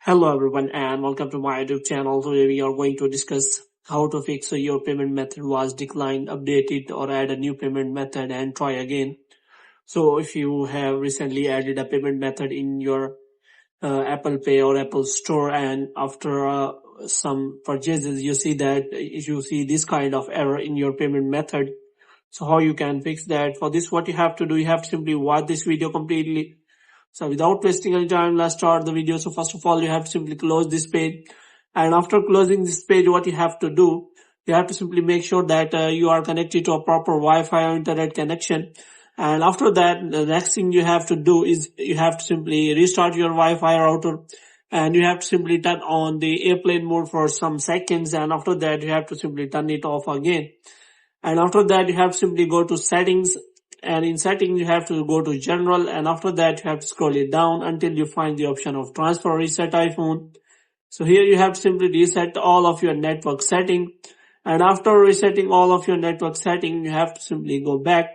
Hello everyone and welcome to my YouTube channel. Today we are going to discuss how to fix your payment method was declined, update it or add a new payment method and try again. So if you have recently added a payment method in your Apple Pay or Apple Store and after some purchases you see this kind of error in your payment method. So how you can fix that? For this what you have to do, you have to simply watch this video completely. So without wasting any time, let's start the video. So first of all, you have to simply close this page. And after closing this page, what you have to do, you have to simply make sure that you are connected to a proper Wi-Fi or internet connection. And after that, the next thing you have to do is you have to simply restart your Wi-Fi router. And you have to simply turn on the airplane mode for some seconds. And after that, you have to simply turn it off again. And after that, you have to simply go to settings. And in settings, you have to go to general, and after that you have to scroll it down until you find the option of transfer reset iPhone. So here you have to simply reset all of your network setting, and after resetting all of your network setting, you have to simply go back,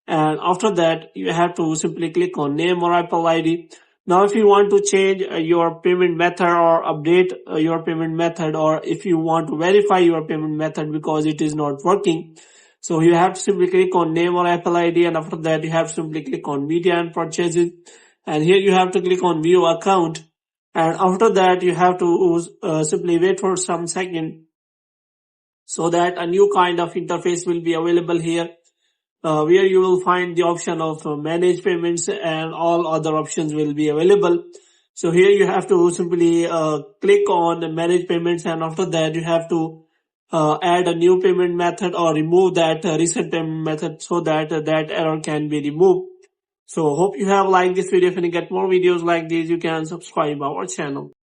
and after that you have to simply click on name or Apple ID. Now if you want to change your payment method or update your payment method, or if you want to verify your payment method because it is not working, so you have to simply click on name or Apple ID, and after that you have to simply click on media and purchases, and here you have to click on view account, and after that you have to simply wait for some second so that a new kind of interface will be available here where you will find the option of manage payments and all other options will be available. So here you have to simply click on manage payments, and after that you have to add a new payment method or remove that recent payment method so that that error can be removed. So hope you have liked this video. If you get more videos like this, you can subscribe our channel.